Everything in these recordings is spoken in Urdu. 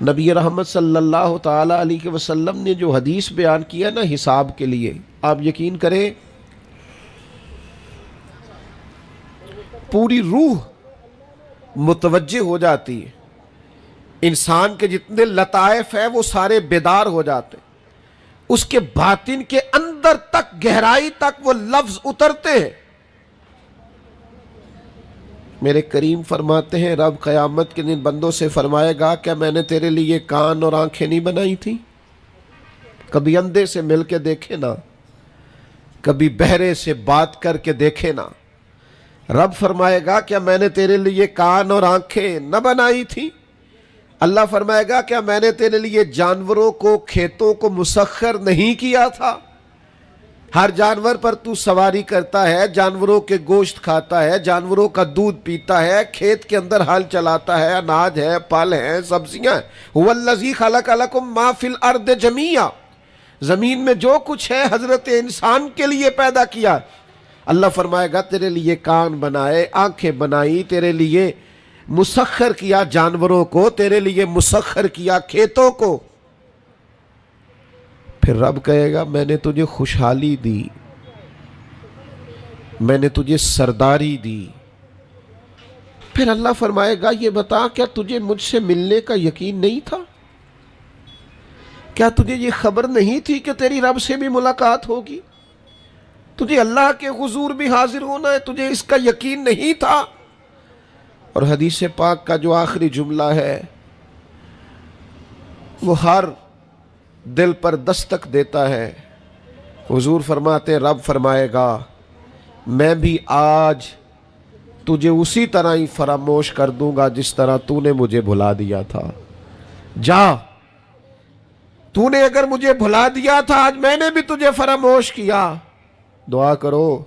نبی رحمت صلی اللہ تعالی علیہ وسلم نے جو حدیث بیان کیا نا حساب کے لیے، آپ یقین کریں پوری روح متوجہ ہو جاتی ہے، انسان کے جتنے لطائف ہیں وہ سارے بیدار ہو جاتے، اس کے باطن کے اندر تک گہرائی تک وہ لفظ اترتے ہیں۔ میرے کریم فرماتے ہیں رب قیامت کے دن بندوں سے فرمائے گا کیا میں نے تیرے لیے کان اور آنکھیں نہیں بنائی تھیں؟ کبھی اندھے سے مل کے دیکھے نا، کبھی بہرے سے بات کر کے دیکھے نا۔ رب فرمائے گا کیا میں نے تیرے لیے کان اور آنکھیں نہ بنائی تھی؟ اللہ فرمائے گا کیا میں نے تیرے لیے جانوروں کو کھیتوں کو مسخر نہیں کیا تھا؟ ہر جانور پر تو سواری کرتا ہے، جانوروں کے گوشت کھاتا ہے، جانوروں کا دودھ پیتا ہے، کھیت کے اندر ہل چلاتا ہے، اناج ہے، پھل ہیں، سبزیاں ہیں۔ هو الذی خلق لکم ما فی الارض جمیعا، زمین میں جو کچھ ہے حضرت انسان کے لیے پیدا کیا۔ اللہ فرمائے گا تیرے لیے کان بنائے، آنکھیں بنائی، تیرے لیے مسخر کیا جانوروں کو، تیرے لیے مسخر کیا کھیتوں کو۔ پھر رب کہے گا میں نے تجھے خوشحالی دی، میں نے تجھے سرداری دی۔ پھر اللہ فرمائے گا یہ بتا کیا تجھے مجھ سے ملنے کا یقین نہیں تھا؟ کیا تجھے یہ خبر نہیں تھی کہ تیری رب سے بھی ملاقات ہوگی؟ تجھے اللہ کے حضور بھی حاضر ہونا ہے، تجھے اس کا یقین نہیں تھا؟ اور حدیث پاک کا جو آخری جملہ ہے وہ ہر دل پر دستک دیتا ہے۔ حضور فرماتے رب فرمائے گا میں بھی آج تجھے اسی طرح ہی فراموش کر دوں گا جس طرح تو نے مجھے بھلا دیا تھا۔ جا، تو نے اگر مجھے بھلا دیا تھا آج میں نے بھی تجھے فراموش کیا۔ دعا کرو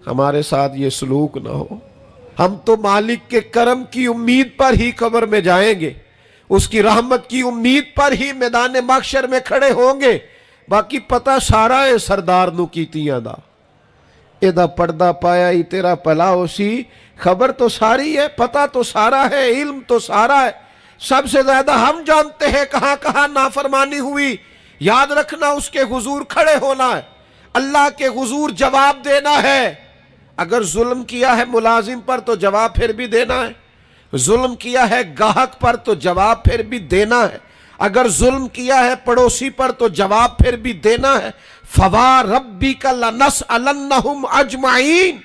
ہمارے ساتھ یہ سلوک نہ ہو، ہم تو مالک کے کرم کی امید پر ہی قبر میں جائیں گے، اس کی رحمت کی امید پر ہی میدان محشر میں کھڑے ہوں گے۔ باقی پتہ سارا ہے سردار نو کیتیاں دا، ایدہ پردہ پایا ہی تیرا پلا ہو سی۔ خبر تو ساری ہے، پتہ تو سارا ہے، علم تو سارا ہے، سب سے زیادہ ہم جانتے ہیں کہاں کہاں نافرمانی ہوئی۔ یاد رکھنا اس کے حضور کھڑے ہونا ہے، اللہ کے حضور جواب دینا ہے۔ اگر ظلم کیا ہے ملازم پر تو جواب پھر بھی دینا ہے، ظلم کیا ہے گاہک پر تو جواب پھر بھی دینا ہے، اگر ظلم کیا ہے پڑوسی پر تو جواب پھر بھی دینا ہے۔ فَوَرَبِّكَ لَنَسْأَلَنَّهُمْ أَجْمَعِينَ،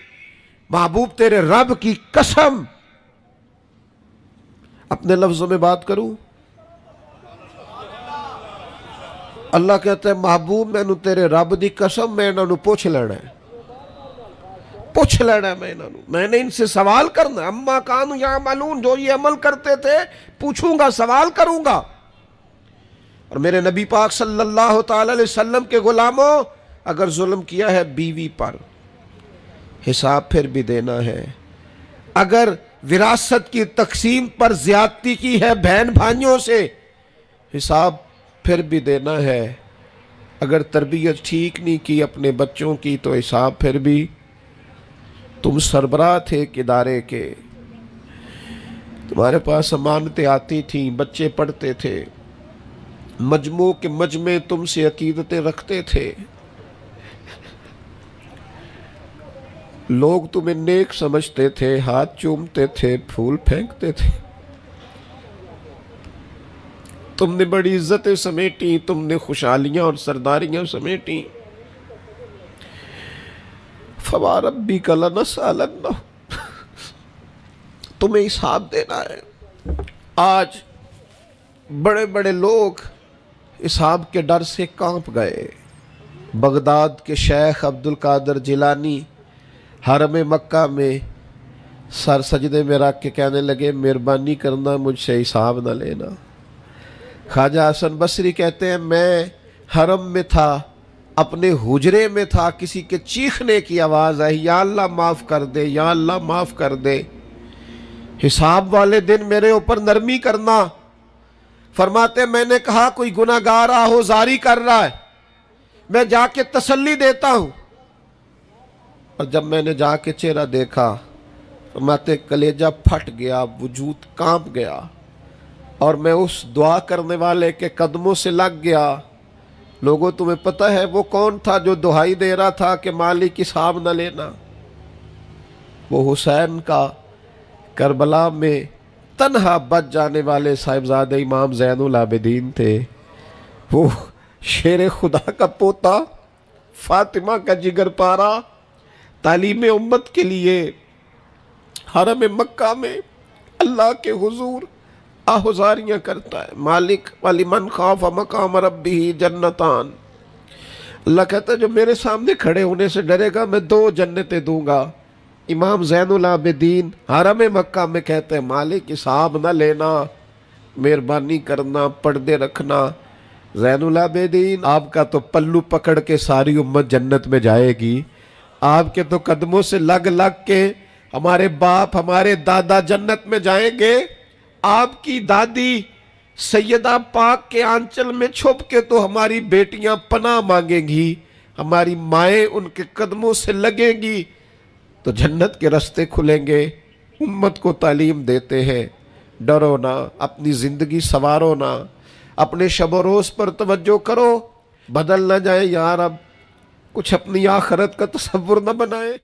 محبوب تیرے رب کی قسم، اپنے لفظوں میں بات کروں، اللہ کہتا ہے محبوب میں نو تیرے رب دی قسم میں انہوں نے پوچھ لینا ہے، پوچھ لینا ہے میں نے ان سے سوال کرنا ہے۔ اما کانوا یعملون، جو یہ عمل کرتے تھے پوچھوں گا، سوال کروں گا۔ اور میرے نبی پاک صلی اللہ تعالی علیہ وسلم کے غلاموں، اگر ظلم کیا ہے بیوی پر حساب پھر بھی دینا ہے، اگر وراثت کی تقسیم پر زیادتی کی ہے بہن بھائیوں سے حساب پھر بھی دینا ہے، اگر تربیت ٹھیک نہیں کی اپنے بچوں کی تو حساب پھر بھی۔ تم سربراہ تھے ایک ادارے کے، تمہارے پاس امانتیں آتی تھیں، بچے پڑھتے تھے، مجموع کے مجمع تم سے عقیدتیں رکھتے تھے، لوگ تمہیں نیک سمجھتے تھے، ہاتھ چومتے تھے، پھول پھینکتے تھے، تم نے بڑی عزتیں سمیٹی، تم نے خوشحالیاں اور سرداریاں سمیٹی۔ فَوَرَبِّكَ لَنَسْأَلَنَّهُمْ، تمہیں حساب دینا ہے۔ آج بڑے بڑے لوگ حساب کے ڈر سے کانپ گئے۔ بغداد کے شیخ عبد القادر جیلانی حرم مکہ میں سر سجدے میں رکھ کے کہنے لگے مہربانی کرنا مجھ سے حساب نہ لینا۔ خواجہ حسن بصری کہتے ہیں میں حرم میں تھا، اپنے حجرے میں تھا، کسی کے چیخنے کی آواز آئی یا اللہ معاف کر دے، یا اللہ معاف کر دے، حساب والے دن میرے اوپر نرمی کرنا۔ فرماتے میں نے کہا کوئی گناہگار آہوزاری کر رہا ہے، میں جا کے تسلی دیتا ہوں، اور جب میں نے جا کے چہرہ دیکھا فرماتے کلیجہ پھٹ گیا، وجود کانپ گیا، اور میں اس دعا کرنے والے کے قدموں سے لگ گیا۔ لوگوں تمہیں پتہ ہے وہ کون تھا جو دہائی دے رہا تھا کہ مالک حساب نہ لینا؟ وہ حسین کا کربلا میں تنہا بچ جانے والے صاحبزادہ امام زین العابدین تھے۔ وہ شیر خدا کا پوتا، فاطمہ کا جگر پارا، تعلیم امت کے لیے حرم مکہ میں اللہ کے حضور آہذاریاں کرتا ہے۔ مالک وَلِمَنْ خَافَ مَقَامَ رَبِّهِ جنتان، اللہ کہتا ہے جو میرے سامنے کھڑے ہونے سے ڈرے گا میں 2 جنتیں دوں گا۔ امام زین العابدین حرم مکہ میں کہتے ہیں مالک حساب نہ لینا، مہربانی کرنا، پردے رکھنا۔ زین العابدین آپ کا تو پلو پکڑ کے ساری امت جنت میں جائے گی، آپ کے تو قدموں سے لگ لگ کے ہمارے باپ ہمارے دادا جنت میں جائیں گے، آپ کی دادی سیدہ پاک کے آنچل میں چھپ کے تو ہماری بیٹیاں پناہ مانگیں گی، ہماری مائیں ان کے قدموں سے لگیں گی، تو جنت کے راستے کھلیں گے۔ امت کو تعلیم دیتے ہیں ڈرو نہ، اپنی زندگی سنوارو نہ، اپنے شب و روز پر توجہ کرو، بدل نہ جائے یا رب، کچھ اپنی آخرت کا تصور نہ بنائے۔